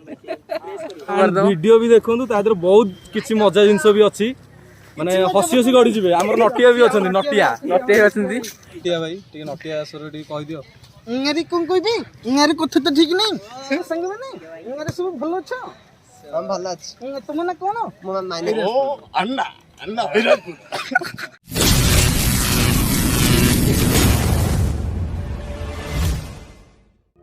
Video भी देखो बहुत किसी मजा जिनस भी अच्छी माने हसी हसी गड़ी जिवे हमर नटिया भी अछंती नटिया अछंती नटिया भाई टिके नटिया सर टिके कहि दियो इंगारी कोन कहबी इंगारी कथा तो ठीक नहीं संग माने इंगारी सब भलो छ हम भलो छ तुम ना कोन मो माने ओ अन्ना अन्ना विराटपुर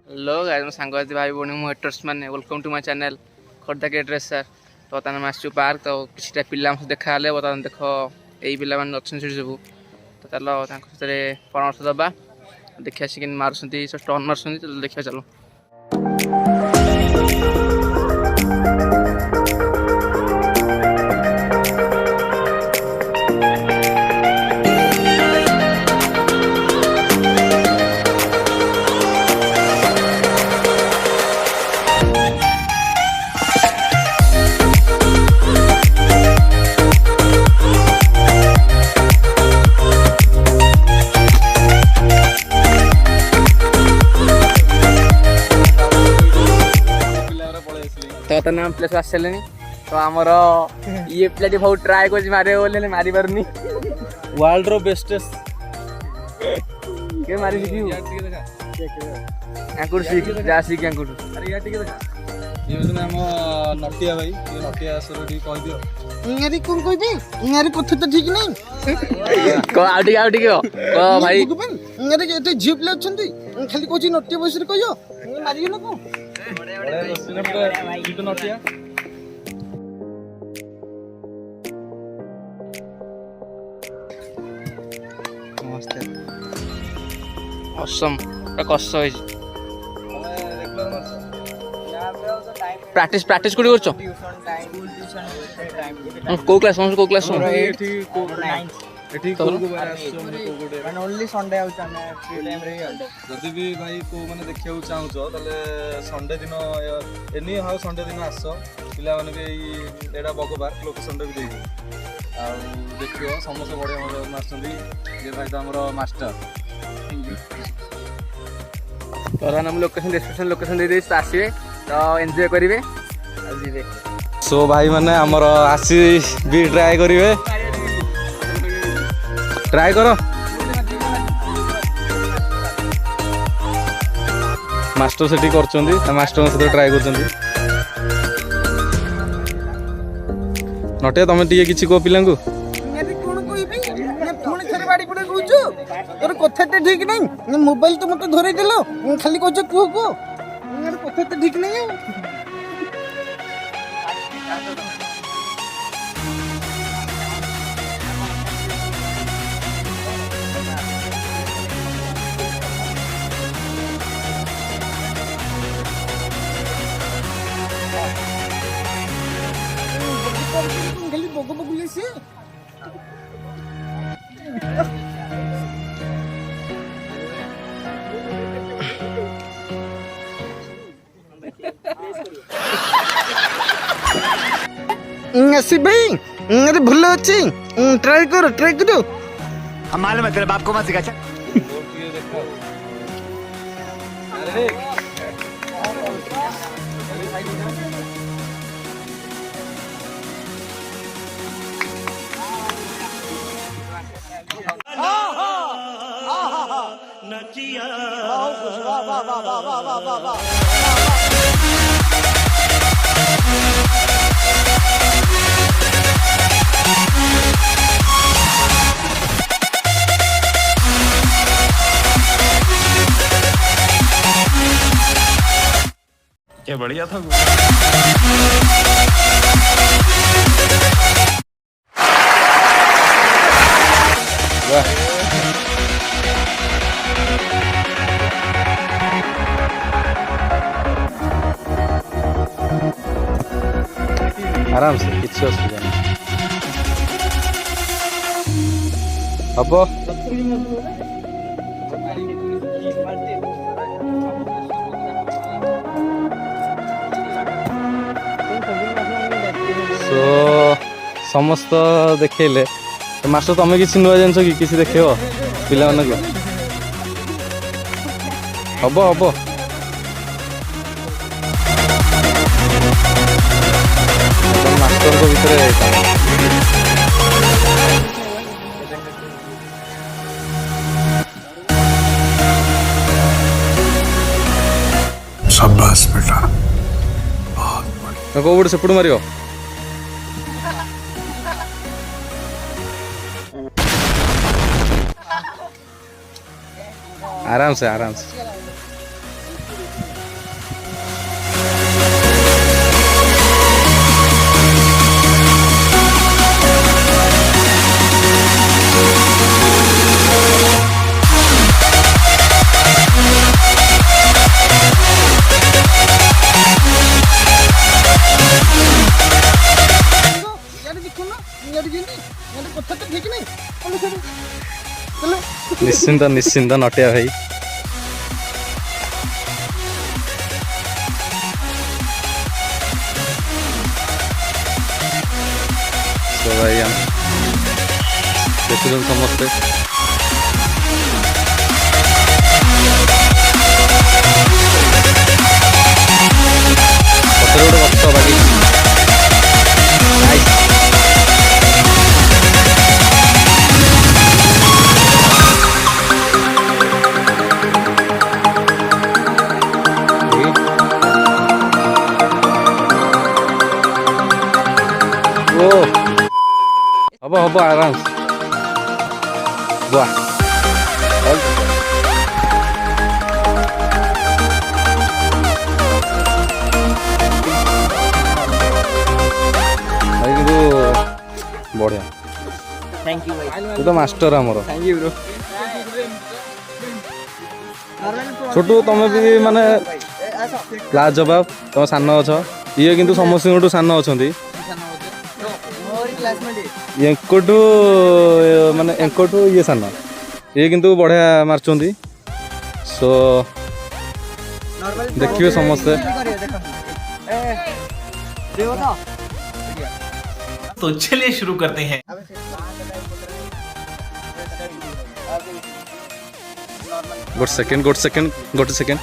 हेलो गाइस सांगवाती भाई बोनी मो हेटर्स माने welcome to my channel Khordha के ड्रेस सर तो ताना मास्टू पार्क तो किछटा पिल्ला से देखा हले बता देखो एई पिल्ला मान अछन से सब तो चलो तांको सरे परामर्श दबा देखिया सिकिन मारसंती सो स्टोन मारसंती चलो देखिया चलो तो नाम प्लेस आसले तो आमर ये प्लेट बहुत ट्राए कर मारे बोले मारी पारनी वर्ल्ड रो बेस्टेस्ट के मारी सिकी अंकुर सिक जा सिक अंकुर अरे या टिके देखा ये हम नटिया भाई ये नटिया सर टिके कहि दियो इंगारी कोन कहबी इंगारी कथा तो ठीक नहीं को आउटी को भाई इंगारी एते झिप ले अछंती खाली कोची नटिया बसरे कहियो मारियो ना को नटिया ऑसम कष्ट होई प्रैक्टिस प्रैक्टिस कोडी करछो को क्लास एठी कोन को बारे आछो माने को गोटे माने ओनली संडे आउ तने फ्री टाइम रे जदी भी भाई को माने देखिया चाहूछो तले संडे दिन एनी हाउ संडे दिन आसो पिला माने के एडा बगबार लोकेशन भी देई आ देखियो समस्त बड़े मजा मारछंदी ये भाई तो हमरो मास्टर तो हम लोकेशन डिस्क्रिप्शन लोकेशन दे देस आसीबे तो एन्जॉय करिवे आ जीवे सो भाई माने हमरो आसी भी ट्राई करिवे ट्राई करो मास्टर सेठी करछंदी मास्टर से ट्राई करछंदी नटिया तमे टिके किछि को पिलांगु इंगारी कोन कहबी मैं फोन थरे बाड़ी पड़े कहूछु तोर कथा तो ठीक नहीं मोबाइल तो मते धरे देलो खाली कहछ तू को इंगारी कथा तो ठीक नहीं खाली बगो बगो लेसी नसी भाई अरे भूल अच्छी ट्राई करो हम मालूम है तेरे बाप को मत सिखा क्या बढ़िया था आराम से किसी असुविधा नहीं अब समस्त देखले मास्टर तुम किसी नुआ जिन कि किसी देख पिला हम हम ମାଷ୍ଟରଙ୍କ ଭିତରେ କାମ। शाबाश बेटा। କୋଉ ଗୋଟେ ସେପଟୁ ମାରିବ। आराम से आराम से। निश्चिंत निश्चिंत नटिया भाई। तो भाई हम देखुन समस्ते पत्र गोटे गछ बाकी हब हब आराम से वाह। भाई किंतु बढ़िया। थैंक यू भाई। तू तो मास्टर आमर। Thank you bro. छोटू तुम भी माने क्लास जवाब तुम सान अच्छ ये किंतु समस्त सान अच्छा एंकटू माने एंकटू ये सान ये किंतु बढ़िया मार्चंती सो देखिए समस्ते। तो चलिए शुरू करते हैं। गोटे सेकेंड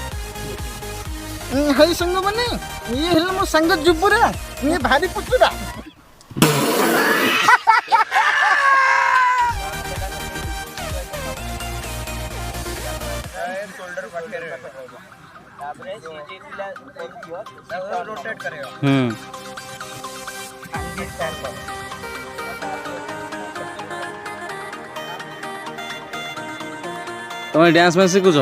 हाय संग माने ये हेला मो संग जुबुरा ये भारी पुचुरा। तुम डांस में शिखुच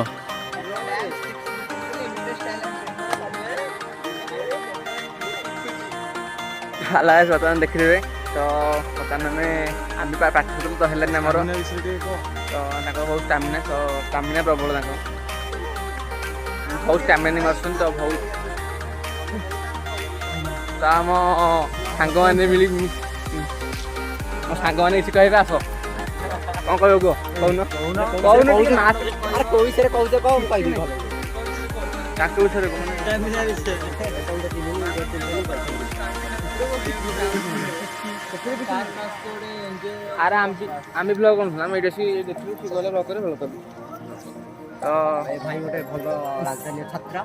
बर्तमान देखिए तो बर्तमान आम पाठ तो है आमर तो बहुत स्टामिना तो स्टामिना प्रबल बहुत स्टामिना मार्चन तो बहुत तो आम सांग मैंने मिली मो सांग मैंने किसी कह आस कौन कह कौन अरे आम ब्लग कौन ये देखिए गले ब्लग करे भल तो भाई गोटे भल राजधानी छात्र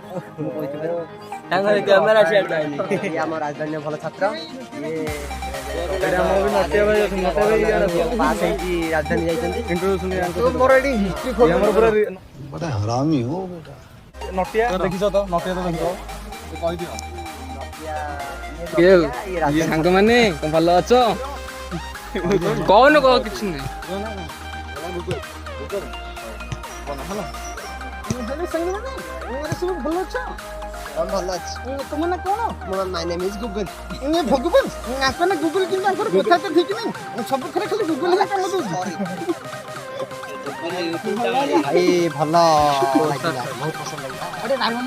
कैमेरा ये आम राजधानी भल छात्र ये पास राजधानी बड़ा हरामी हो बेटा। नटिया देखिस तो नटिया तो देखिस कहि दियो ये सांग माने तुम भल अछ कौन कह किछ नहीं सब भल अच्छ भल अच्छे तुम ना कौन माय नेम इज गूगल ये भगवान आपने गूगल कि कथा तो ठीक नहीं सब थरे खाली गूगल ही काम दो भाई भल बहुत पसंद लगा। अरे राइमन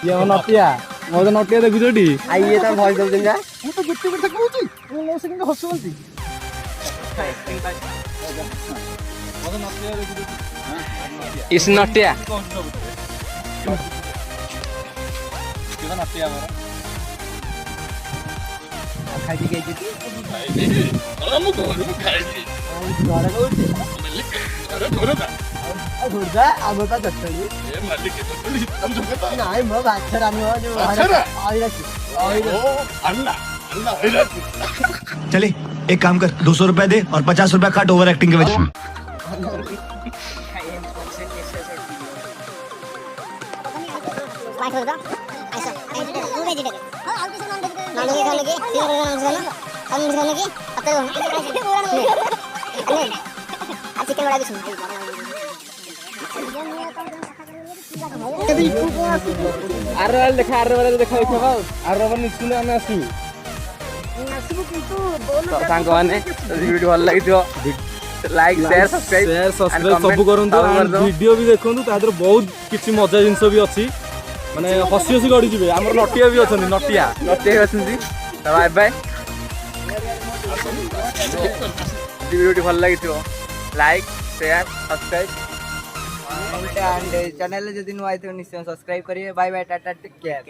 ये नटिया मो तो नटिया देखुछटी आइए तो भय दउजन जा मु तो गुट्टी कथा कहूची मो से किंतु हसुंती इस नटिया नटिया मोर खाई के जेती हम घर खाई घर कहूची घुरदा आम का चटणी ए मालिक तो नाइ म बाछर आम जो आइरा ओ अन्ना चले एक काम कर 200 रुपए दे और 50 रुपए काट ओवर एक्टिंग के वजह ସାଙ୍ଗମାନେ ଭିଡ଼ିଓ ଭଲ ଲାଗିଥିବ ଲାଇକ୍ ସେୟାର ସବସ୍କ୍ରାଇବ ସବୁ କରନ୍ତୁ ଭିଡ଼ିଓ ବି ଦେଖନ୍ତୁ ତା ଦେହରେ ବହୁତ କିଛି ମଜା ଜିନିଷ ବି ଅଛି ମାନେ ହସି ହସି ଗଡ଼ିଯିବେ ଆମର ନଟିଆ ବି ଅଛନ୍ତି ନଟିଆ ଅଛନ୍ତି ତ ବାଏ ବାଏ ଭିଡ଼ିଓଟି ଭଲ ଲାଗିଥିବ ଲାଇକ୍ ସେୟାର ସବସ୍କ୍ରାଇବ ଚ୍ୟାନେଲରେ ଯଦି ନୂଆ ହେଇଥିବ ନିଶ୍ଚୟ ସବସ୍କ୍ରାଇବ କରିବେ bye bye tata take care